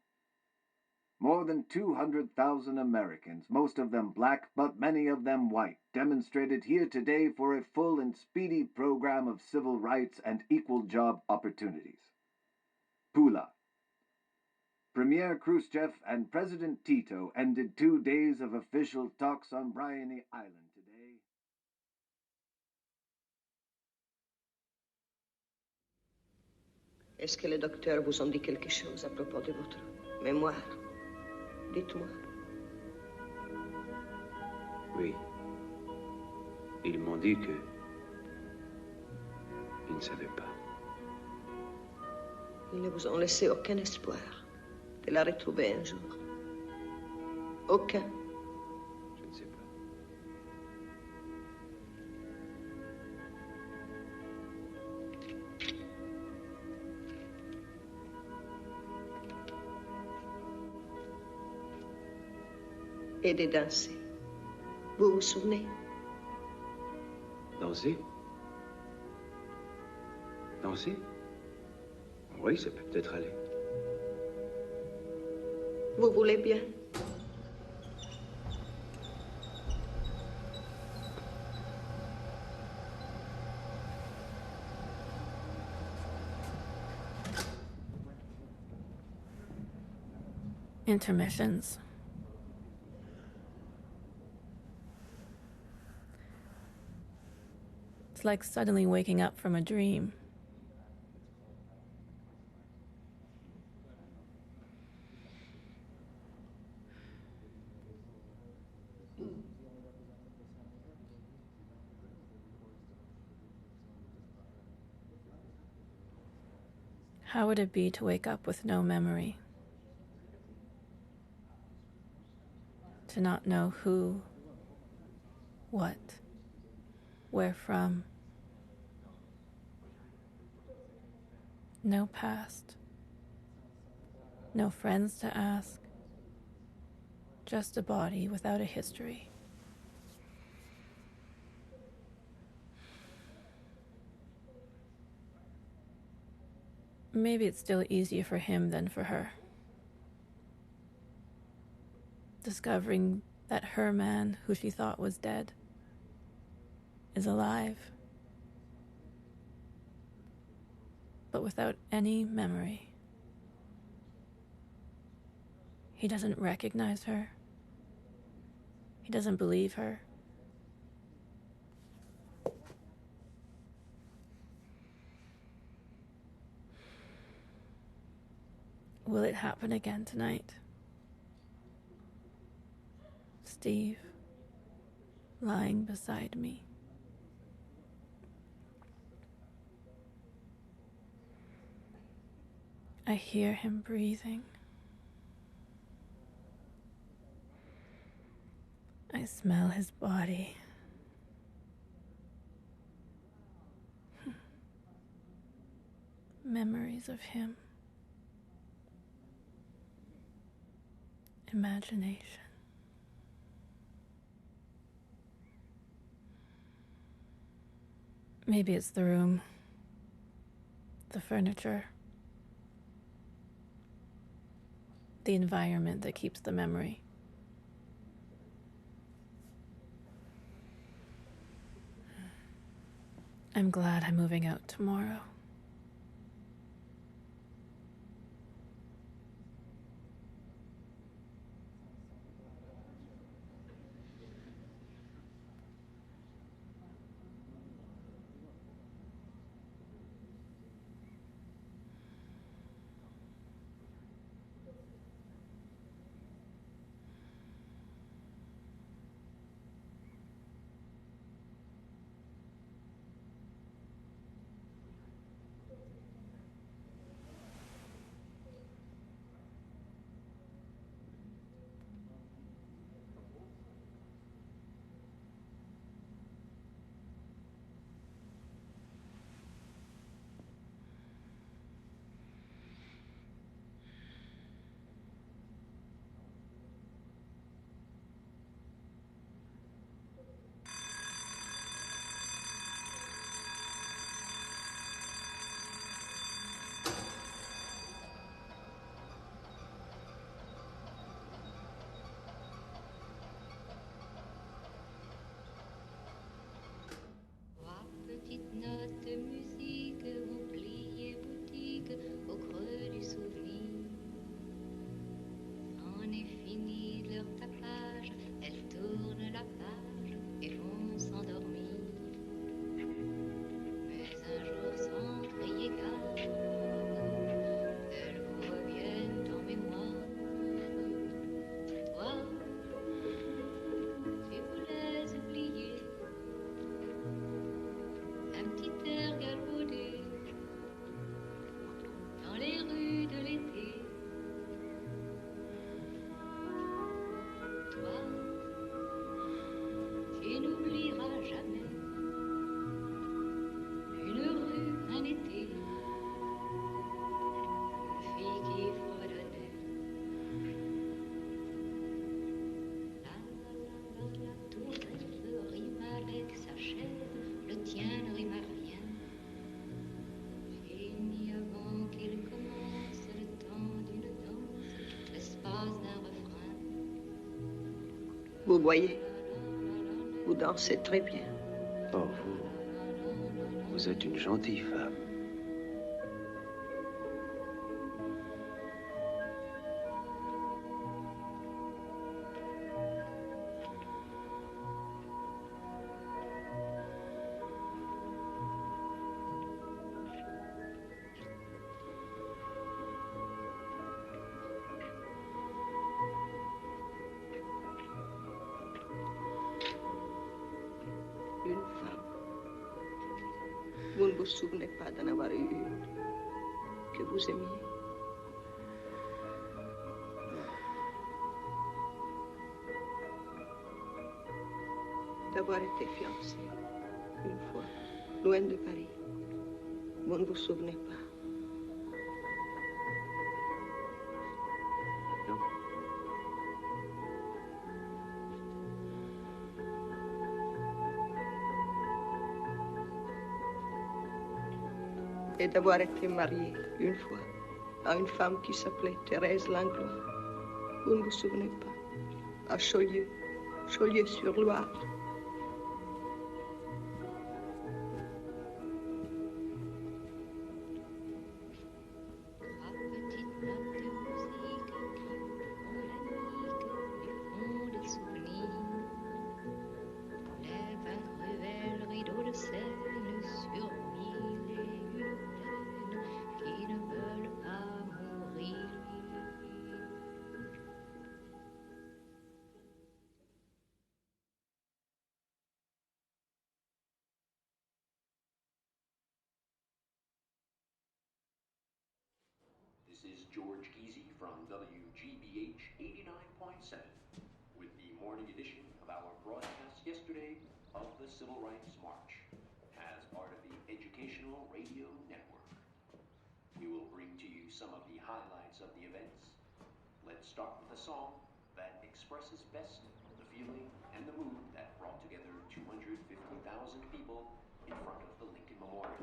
More than 200,000 Americans, most of them black, but many of them white, demonstrated here today for a full and speedy program of civil rights and equal job opportunities. Pula. Premier Khrushchev and President Tito ended 2 days of official talks on Bryony Island today. Est-ce que les docteurs vous ont dit quelque chose à propos de votre mémoire? Dites-moi. Oui. Ils m'ont dit que... Ils ne savaient pas. Ils ne vous ont laissé aucun espoir de la retrouver un jour. Aucun. Je ne sais pas. Et de danser. Vous vous souvenez? Danser? Danser? Oui, ça peut peut-être aller. Vous voulez bien? Intermissions. It's like suddenly waking up from a dream. How would it be to wake up with no memory? To not know who, what, where from. No past. No friends to ask. Just a body without a history. Maybe it's still easier for him than for her. Discovering that her man, who she thought was dead, is alive, but without any memory. He doesn't recognize her. He doesn't believe her. Will it happen again tonight? Steve, lying beside me. I hear him breathing. I smell his body memories of him. Imagination. Maybe it's the room, the furniture, the environment that keeps the memory. I'm glad I'm moving out tomorrow. Petite note musique, vous pliez boutique au creux du souvenir. C'en est fini de leur tapage, elles tournent la page et vont s'endormir. Mais un jour sans crier gare, elles vous reviennent en mémoire. Toi, si vous les oubliez, un petit air galvaudé dans les rues de l'été. Toi, qui n'oublieras jamais une rue, un été, une fille qui fredonnait. La, ton rêve rime avec sa chair, le tien ne rime à rien. Fini avant qu'il commence le temps d'une danse, l'espace d'un refrain. Vous voyez, vous dansez très bien. Oh, vous êtes une gentille femme. Une femme. Vous ne vous souvenez pas d'en avoir eu une que vous aimiez. D'avoir été fiancé une fois, loin de Paris. Vous ne vous souvenez pas. Non. Et d'avoir été marié une fois à une femme qui s'appelait Thérèse Langlois. Vous ne vous souvenez pas. À Chaulieu, Chaulieu-sur-Loire. Petite note de musique qui ouvre la nuque du fond des souvenirs. Lève un cruel rideau de Seine sur mille et une peines qui ne veulent pas mourir. This is George Geezy from WGBH 89.7 with the morning edition of our broadcast yesterday of the Civil Rights March as part of the Educational Radio Network. we will bring to you some of the highlights of the events. Let's start with a song that expresses best the feeling and the mood that brought together 250,000 people in front of the Lincoln Memorial.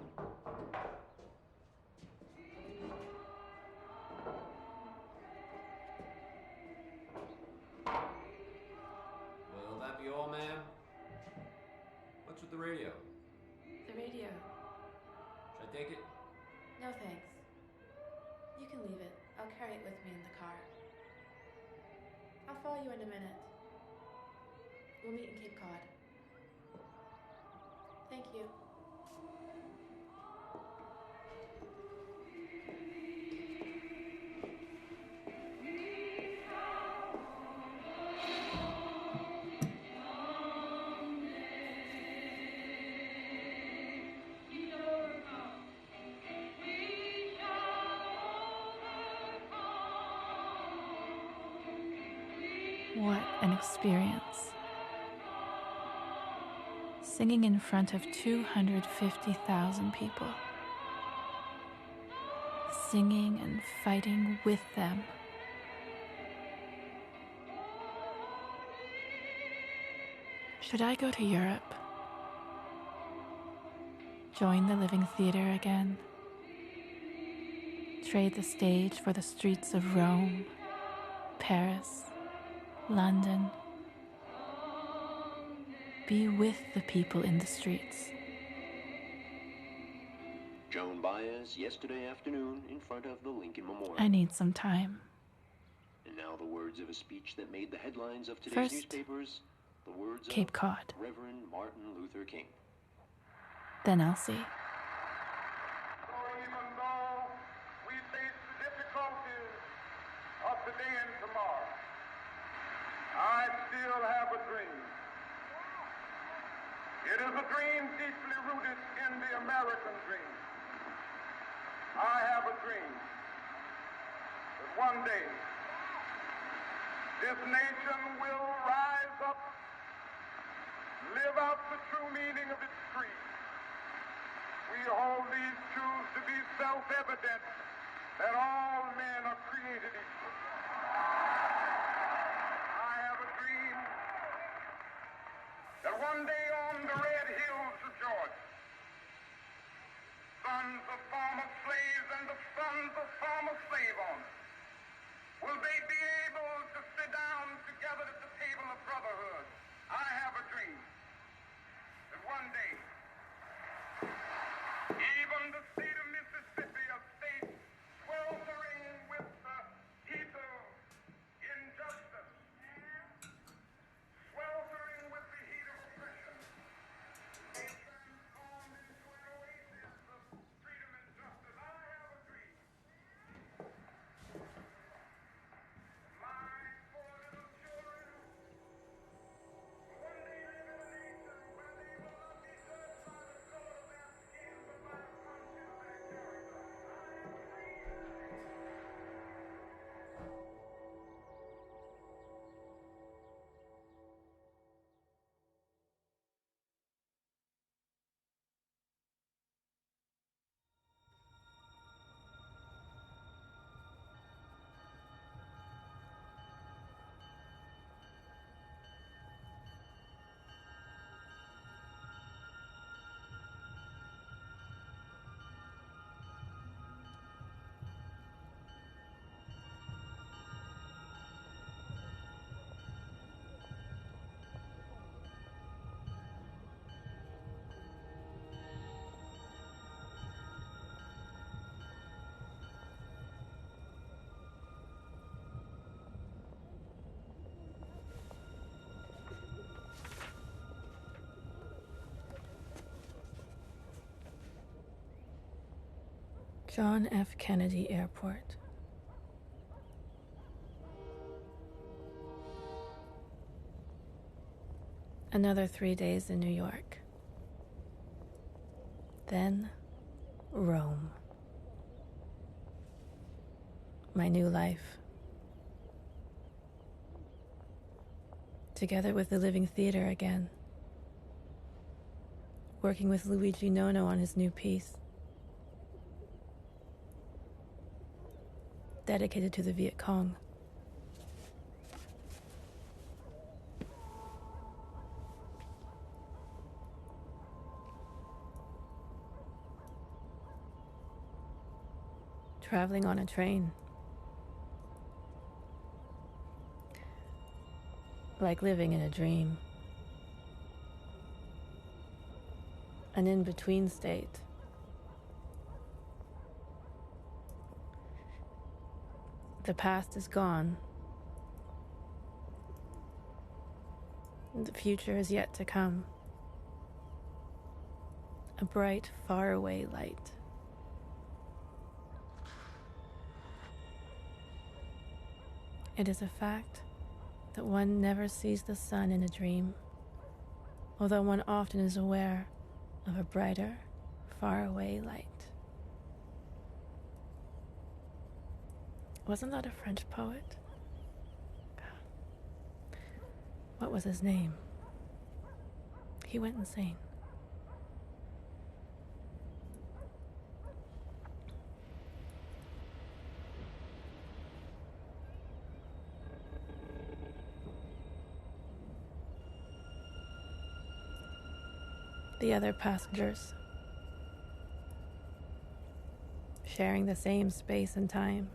Will that be all, ma'am? What's with the radio? The radio. Should I take it? No thanks. You can leave it. I'll carry it with me in the car. I'll follow you in a minute. We'll meet in Cape Cod. Thank you. What an experience. Singing in front of 250,000 people. Singing and fighting with them. Should I go to Europe? Join the Living Theater again? Trade the stage for the streets of Rome, Paris, London? Be with the people in the streets. Joan Baez yesterday afternoon in front of the Lincoln Memorial. I need some time. And now the words of a speech that made the headlines of today's First, newspapers, the words Cape of Cod. Reverend Martin Luther King. Then I'll see. So even though we face the difficulties of today and tomorrow, I still have a dream. It is a dream deeply rooted in the American dream. I have a dream that one day this nation will rise up, live out the true meaning of its creed. We hold these truths to be self-evident that all men are created equal. I have a dream that one day on the red hills of Georgia, sons of former slaves and the sons of former slave owners, will they be able to sit down together at the table of brotherhood? I have a dream that one day, even the state of Mississippi, a state sweltering with the heat of injustice, sweltering with the heat of oppression, may transform into an oasis of freedom and justice. I have a dream. My four little children one day live in a nation where they will not be judged by the color of their skin, but by the content of their character. I have a dream. John F. Kennedy Airport. Another 3 days in New York. Then, Rome. My new life. Together with the Living Theater again. Working with Luigi Nono on his new piece. dedicated to the Viet Cong. Traveling on a train. Like living in a dream. An in-between state. The past is gone. The future is yet to come. A bright, faraway light. It is a fact that one never sees the sun in a dream, although one often is aware of a brighter, faraway light. Wasn't that a French poet? What was his name? He went insane. The other passengers, sharing the same space and time,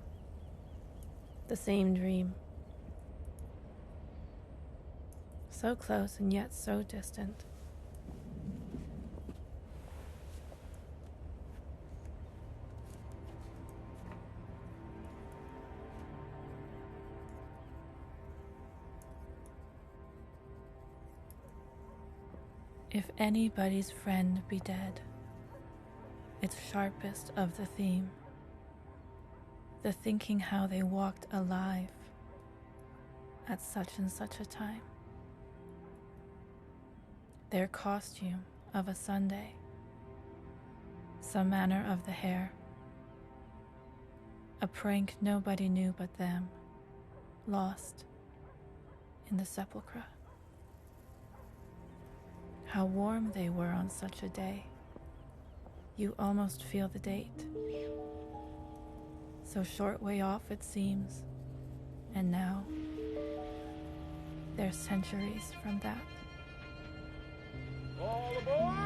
the same dream. So close and yet so distant. If anybody's friend be dead, its sharpest of the theme, the thinking how they walked alive at such and such a time. Their costume of a Sunday, some manner of the hair, a prank nobody knew but them, lost in the sepulchre. How warm they were on such a day. You almost feel the date. So short way off it seems, and now they're centuries from that. All aboard!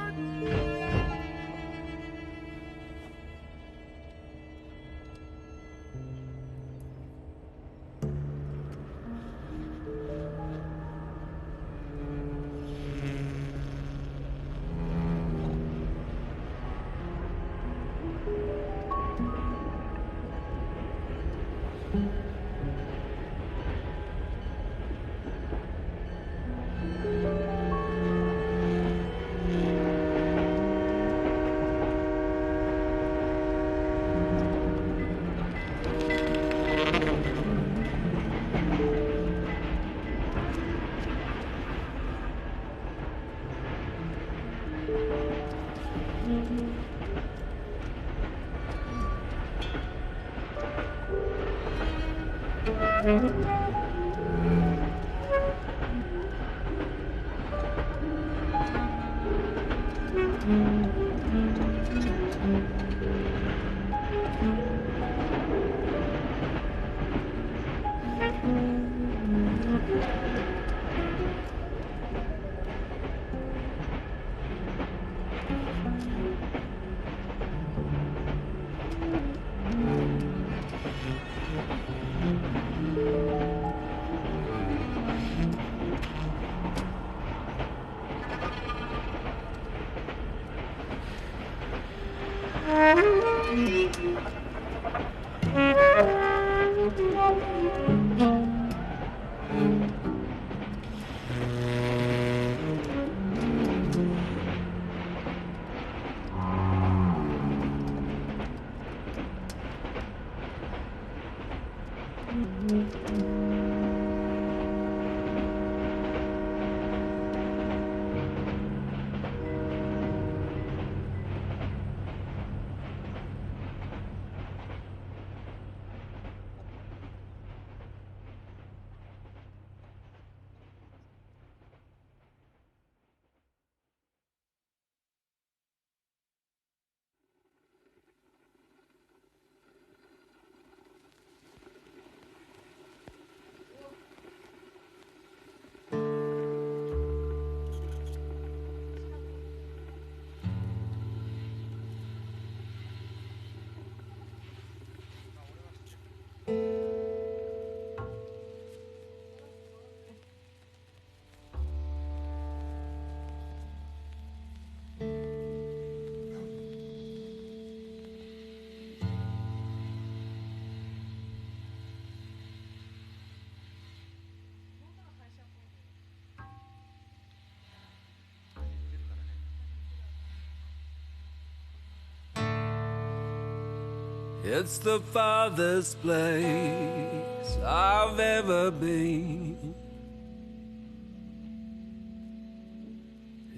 It's the farthest place I've ever been.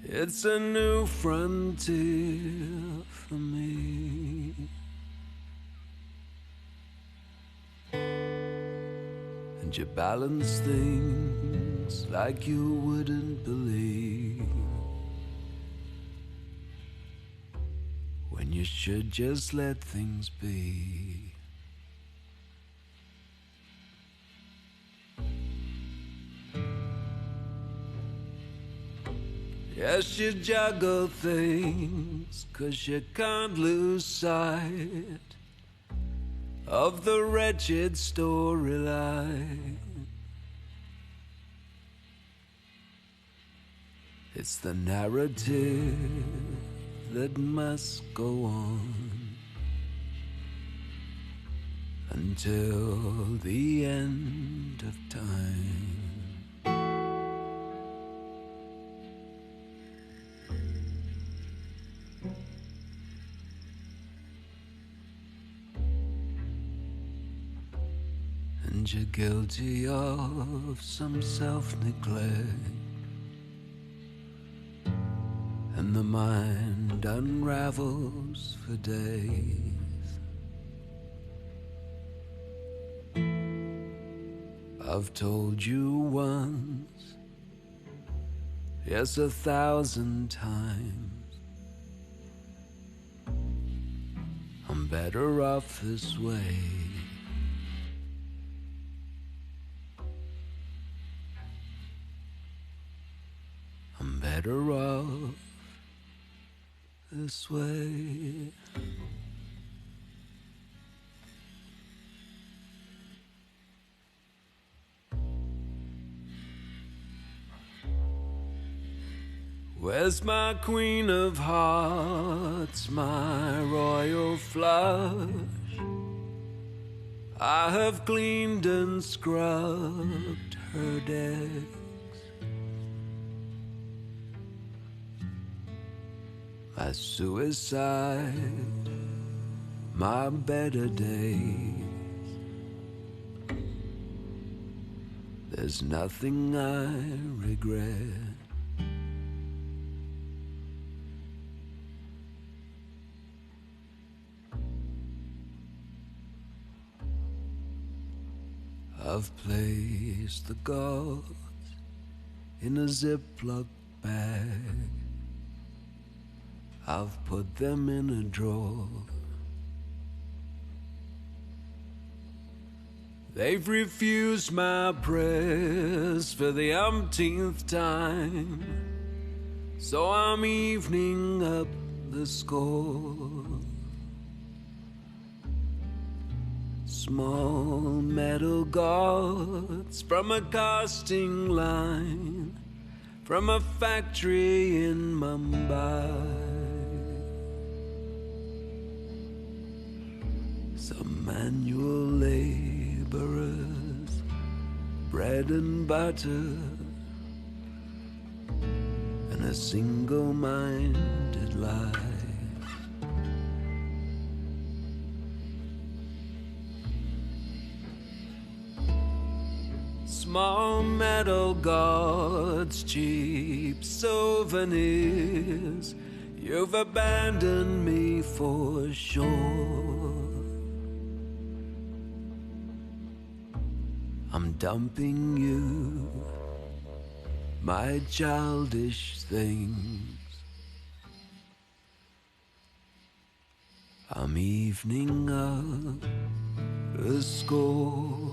It's a new frontier for me. And you balance things like you wouldn't believe, when you should just let things be. Yes, you juggle things 'cause you can't lose sight of the wretched storyline. It's the narrative that must go on until the end of time. And you're guilty of some self-neglect, and the mind unravels for days. I've told you once, yes, 1,000 times, I'm better off this way. I'm better off this way. Where's my queen of hearts, my royal flush? I have cleaned and scrubbed her decks. My suicide, my better days. There's nothing I regret. I've placed the gods in a Ziploc bag. I've put them in a drawer. They've refused my prayers for the umpteenth time, so I'm evening up the score. Small metal gods from a casting line, from a factory in Mumbai. Some manual laborers, bread and butter, and a single-minded life. Small metal gods, cheap souvenirs, you've abandoned me for sure. I'm dumping you, my childish things. I'm evening up the score.